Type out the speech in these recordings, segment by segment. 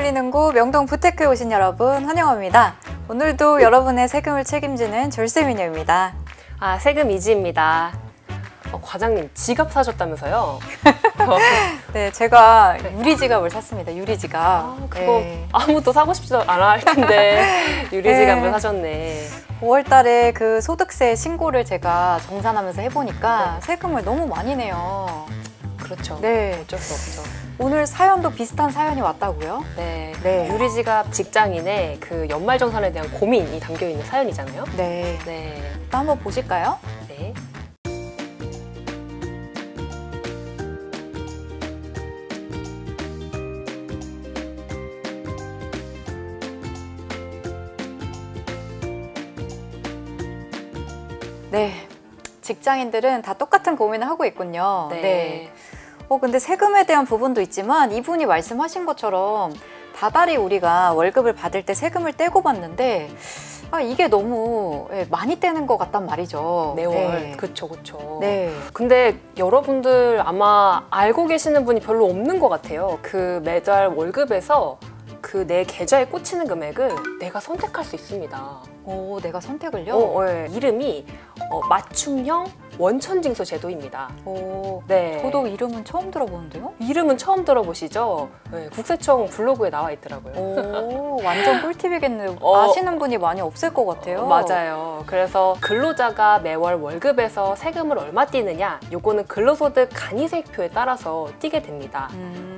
서울이는구 명동 부테크에 오신 여러분 환영합니다. 오늘도 여러분의 세금을 책임지는 절세미녀입니다. 세금 이지입니다. 과장님 지갑 사셨다면서요? 네, 제가 유리지갑을 샀습니다. 유리지갑. 그거 아무도 사고 싶지도 않아 할 텐데 유리지갑을 사셨네. 5월 달에 그 소득세 신고를 제가 정산하면서 해보니까 세금을 너무 많이 내요. 그렇죠. 네, 어쩔 수 없죠. 오늘 사연도 비슷한 사연이 왔다고요? 네. 네. 유리지갑 직장인의 그 연말정산에 대한 고민이 담겨있는 사연이잖아요. 네. 네. 일단 한번 보실까요? 네. 네. 직장인들은 다 똑같은 고민을 하고 있군요. 네. 근데 세금에 대한 부분도 있지만 이분이 말씀하신 것처럼 다달이 우리가 월급을 받을 때 세금을 떼고 받는데 이게 너무 많이 떼는 것 같단 말이죠. 매월. 네. 그쵸. 네. 근데 여러분들 아마 알고 계시는 분이 별로 없는 것 같아요. 그 매달 월급에서 그 내 계좌에 꽂히는 금액을 내가 선택할 수 있습니다. 오, 내가 선택을요? 네. 이름이 맞춤형 원천징수 제도입니다. 오, 네. 저도 이름은 처음 들어보는데요? 이름은 처음 들어보시죠? 네, 국세청 블로그에 나와 있더라고요. 오, 완전 꿀팁이겠네요. 아시는 분이 많이 없을 것 같아요. 맞아요. 그래서 근로자가 매월 월급에서 세금을 얼마 떼느냐, 요거는 근로소득 간이세액표에 따라서 떼게 됩니다.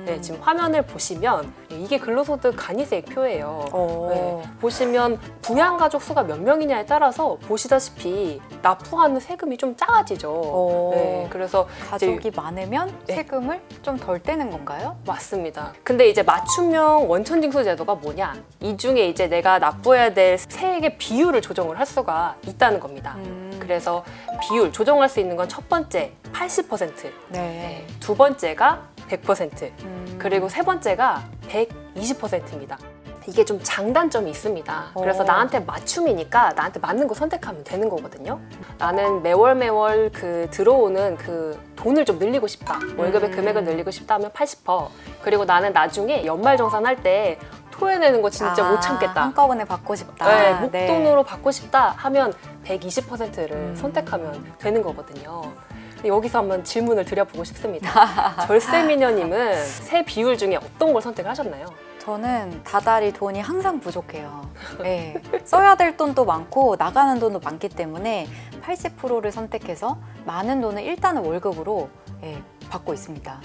네, 지금 화면을 보시면 이게 근로소득 간이세액표예요. 네, 보시면 부양가족 수가 몇 명이냐에 따라서 보시다시피 납부하는 세금이 좀 작아지죠. 네, 그래서 가족이 많으면 세금을 좀 덜 떼는 건가요? 맞습니다. 근데 이제 맞춤형 원천징수 제도가 뭐냐? 이 중에 이제 내가 납부해야 될 세액의 비율을 조정을 할 수가 있다는 겁니다. 그래서 비율 조정할 수 있는 건 첫 번째 80%, 네. 두 번째가 100%, 그리고 세 번째가 120%입니다. 이게 좀 장단점이 있습니다. 그래서 나한테 맞춤이니까 나한테 맞는 거 선택하면 되는 거거든요. 나는 매월 그 들어오는 그 돈을 좀 늘리고 싶다. 월급의 금액을 늘리고 싶다 하면 80%. 그리고 나는 나중에 연말정산할 때 토해내는 거 진짜 못 참겠다. 한꺼번에 받고 싶다. 네, 목돈으로 받고 싶다 하면 120%를 선택하면 되는 거거든요. 여기서 한번 질문을 드려보고 싶습니다. 절세미녀님은 세 비율 중에 어떤 걸 선택을 하셨나요? 저는 다달이 돈이 항상 부족해요. 네. 써야 될 돈도 많고 나가는 돈도 많기 때문에 80%를 선택해서 많은 돈을 일단은 월급으로 받고 있습니다.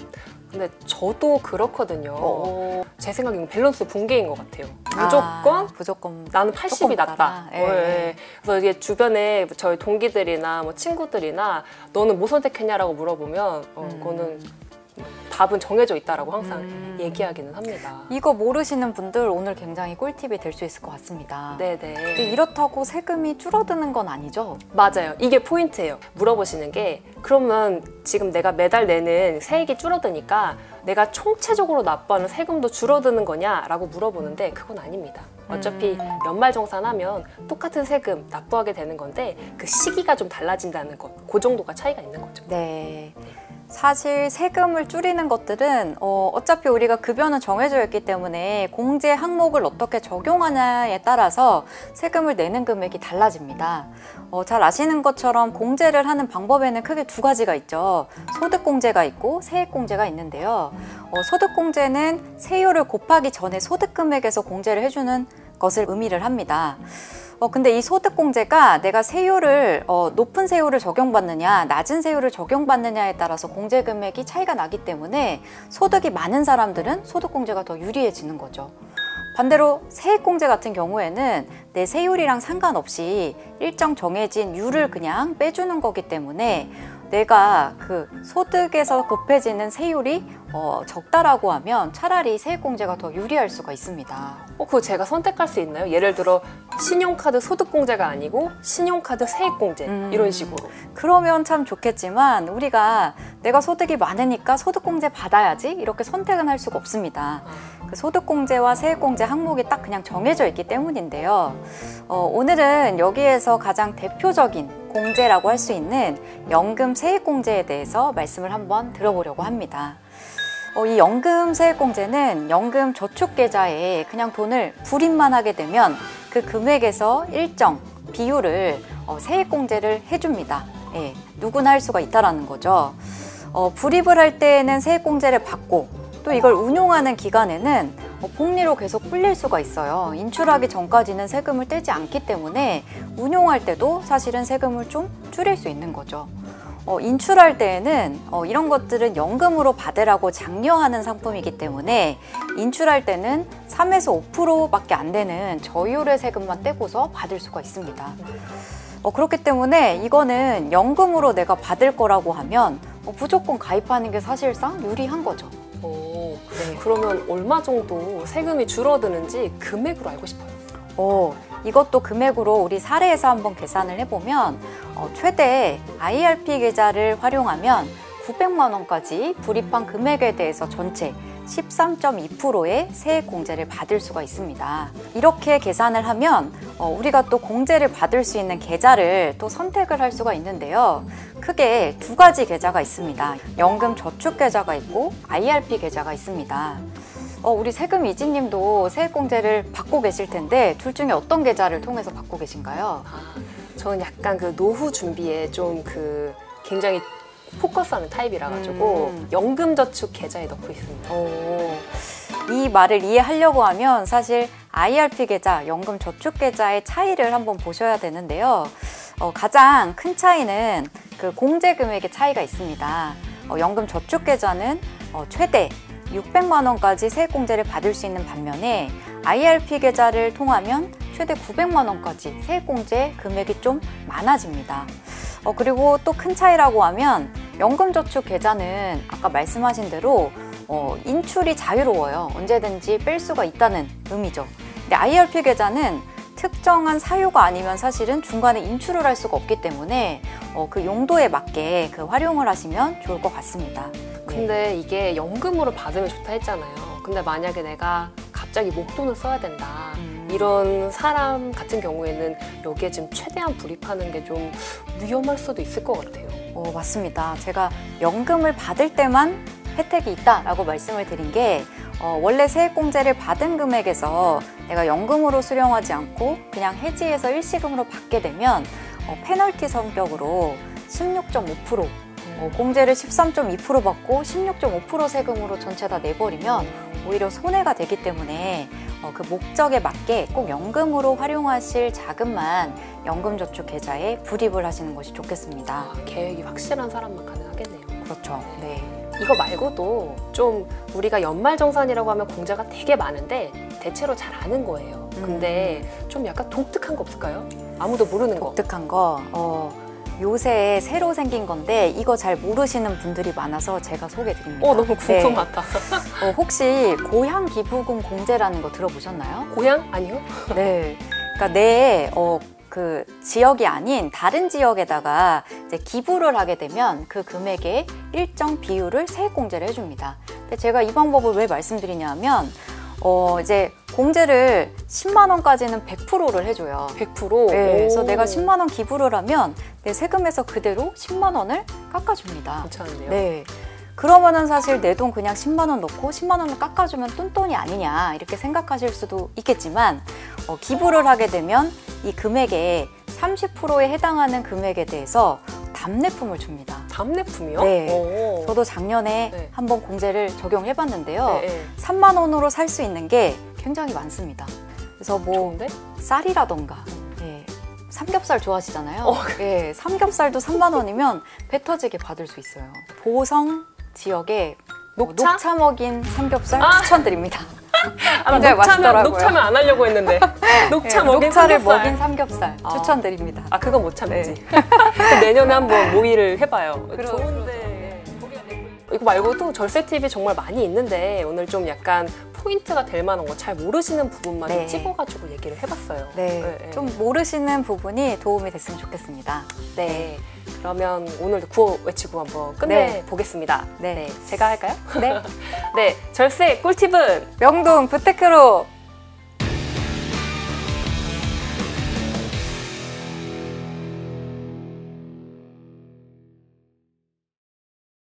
근데 저도 그렇거든요. 제 생각에는 밸런스 붕괴인 것 같아요. 무조건 나는 80이 낫다. 그래서 이게 주변에 저희 동기들이나 뭐 친구들이나 너는 뭐 선택했냐라고 물어보면 그거는 답은 정해져 있다라고 항상 얘기하기는 합니다. 이거 모르시는 분들 오늘 굉장히 꿀팁이 될 수 있을 것 같습니다. 네네. 근데 이렇다고 세금이 줄어드는 건 아니죠? 맞아요. 이게 포인트예요. 물어보시는 게 그러면 지금 내가 매달 내는 세액이 줄어드니까 내가 총체적으로 납부하는 세금도 줄어드는 거냐라고 물어보는데 그건 아닙니다. 어차피 연말정산하면 똑같은 세금 납부하게 되는 건데 그 시기가 좀 달라진다는 것, 그 정도가 차이가 있는 거죠. 네. 사실 세금을 줄이는 것들은 어차피 우리가 급여는 정해져 있기 때문에 공제 항목을 어떻게 적용하냐에 따라서 세금을 내는 금액이 달라집니다. 잘 아시는 것처럼 공제를 하는 방법에는 크게 두 가지가 있죠. 소득공제가 있고 세액공제가 있는데요. 소득공제는 세율을 곱하기 전에 소득금액에서 공제를 해주는 것을 의미를 합니다. 근데 이 소득공제가 내가 세율을 높은 세율을 적용받느냐 낮은 세율을 적용받느냐에 따라서 공제금액이 차이가 나기 때문에 소득이 많은 사람들은 소득공제가 더 유리해지는 거죠. 반대로 세액공제 같은 경우에는 내 세율이랑 상관없이 일정 정해진 율을 그냥 빼주는 거기 때문에 내가 그 소득에서 곱해지는 세율이 적다라고 하면 차라리 세액공제가 더 유리할 수가 있습니다. 그거 제가 선택할 수 있나요? 예를 들어 신용카드 소득공제가 아니고 신용카드 세액공제 이런 식으로. 그러면 참 좋겠지만 우리가 내가 소득이 많으니까 소득공제 받아야지 이렇게 선택은 할 수가 없습니다. 그 소득공제와 세액공제 항목이 딱 그냥 정해져 있기 때문인데요. 오늘은 여기에서 가장 대표적인 공제라고 할 수 있는 연금 세액공제에 대해서 말씀을 한번 들어보려고 합니다. 이 연금 세액공제는 연금 저축계좌에 그냥 돈을 불입만 하게 되면 그 금액에서 일정 비율을 세액공제를 해줍니다. 예, 누구나 할 수가 있다라는 거죠. 불입을 할 때에는 세액공제를 받고 또 이걸 운용하는 기간에는 복리로 계속 불릴 수가 있어요. 인출하기 전까지는 세금을 떼지 않기 때문에 운용할 때도 사실은 세금을 좀 줄일 수 있는 거죠. 인출할 때에는 이런 것들은 연금으로 받으라고 장려하는 상품이기 때문에 인출할 때는 3에서 5%밖에 안 되는 저율의 세금만 떼고서 받을 수가 있습니다. 그렇기 때문에 이거는 연금으로 내가 받을 거라고 하면 무조건 가입하는 게 사실상 유리한 거죠. 오, 네. 그러면 얼마 정도 세금이 줄어드는지 금액으로 알고 싶어요. 이것도 금액으로 우리 사례에서 한번 계산을 해보면 최대 IRP 계좌를 활용하면 900만 원까지 불입한 금액에 대해서 전체 13.2%의 세액 공제를 받을 수가 있습니다. 이렇게 계산을 하면 우리가 또 공제를 받을 수 있는 계좌를 또 선택을 할 수가 있는데요. 크게 두 가지 계좌가 있습니다. 연금 저축 계좌가 있고 IRP 계좌가 있습니다. 우리 세금 이지님도 세액공제를 받고 계실 텐데 둘 중에 어떤 계좌를 통해서 받고 계신가요? 저는 약간 그 노후 준비에 좀 굉장히 포커스하는 타입이라 가지고 연금저축 계좌에 넣고 있습니다. 이 말을 이해하려고 하면 사실 IRP 계좌, 연금저축계좌의 차이를 한번 보셔야 되는데요. 가장 큰 차이는 그 공제 금액의 차이가 있습니다. 연금저축계좌는 최대 600만 원까지 세액공제를 받을 수 있는 반면에 IRP 계좌를 통하면 최대 900만 원까지 세액공제 금액이 좀 많아집니다. 그리고 또 큰 차이라고 하면 연금저축 계좌는 아까 말씀하신 대로 인출이 자유로워요. 언제든지 뺄 수가 있다는 의미죠. 근데 IRP 계좌는 특정한 사유가 아니면 사실은 중간에 인출을 할 수가 없기 때문에 그 용도에 맞게 활용을 하시면 좋을 것 같습니다. 근데 이게 연금으로 받으면 좋다 했잖아요. 근데 만약에 내가 갑자기 목돈을 써야 된다. 이런 사람 같은 경우에는 여기에 지금 최대한 불입하는 게 좀 위험할 수도 있을 것 같아요. 맞습니다. 제가 연금을 받을 때만 혜택이 있다라고 말씀을 드린 게 원래 세액공제를 받은 금액에서 내가 연금으로 수령하지 않고 그냥 해지해서 일시금으로 받게 되면 페널티 성격으로 16.5% 공제를 13.2% 받고 16.5% 세금으로 전체 다 내버리면 오히려 손해가 되기 때문에 그 목적에 맞게 꼭 연금으로 활용하실 자금만 연금저축 계좌에 불입을 하시는 것이 좋겠습니다. 계획이 확실한 사람만 가능하겠네요. 그렇죠. 네. 이거 말고도 좀 우리가 연말정산이라고 하면 공제가 되게 많은데 대체로 잘 아는 거예요. 근데 좀 약간 독특한 거 없을까요? 아무도 모르는 거. 독특한 거? 요새 새로 생긴 건데 이거 잘 모르시는 분들이 많아서 제가 소개해드립니다. 너무 궁금하다. 네. 혹시 고향기부금 공제라는 거 들어보셨나요? 고향? 아니요. 네. 그러니까 내 그 지역이 아닌 다른 지역에다가 이제 기부를 하게 되면 그 금액의 일정 비율을 세액공제를 해줍니다. 근데 제가 이 방법을 왜 말씀드리냐면 이제 공제를 10만 원까지는 100%를 해줘요. 100%? 네, 그래서 내가 10만 원 기부를 하면 내 세금에서 그대로 10만 원을 깎아줍니다. 괜찮은데요? 네. 그러면은 사실 내 돈 그냥 10만 원 넣고 10만 원을 깎아주면 똔똔이 아니냐 이렇게 생각하실 수도 있겠지만 기부를 하게 되면 이 금액의 30%에 해당하는 금액에 대해서 답례품을 줍니다. 답례품이요? 네. 저도 작년에 한번 공제를 적용해봤는데요. 3만 원으로 살 수 있는 게 굉장히 많습니다. 그래서 좋은데? 쌀이라던가 삼겹살 좋아하시잖아요. 예, 삼겹살도 3만 원이면 배 터지게 받을 수 있어요. 보성 지역에 녹차 먹인 삼겹살 추천드립니다. 굉장히 맛있더라고요. 녹차면 안 하려고 했는데 녹차를 먹인 삼겹살 추천드립니다. 그건 못 참지. 내년에 한번 모의를 해봐요. 좋은데 이거 말고도 절세 팁이 정말 많이 있는데 오늘 좀 약간 포인트가 될 만한 거 잘 모르시는 부분만 좀 찝어가지고 얘기를 해봤어요. 좀 모르시는 부분이 도움이 됐으면 좋겠습니다. 네. 그러면 오늘도 구호 외치고 한번 끝내보겠습니다. 네. 제가 할까요? 네. 네. 절세 꿀팁은 명동 부테크로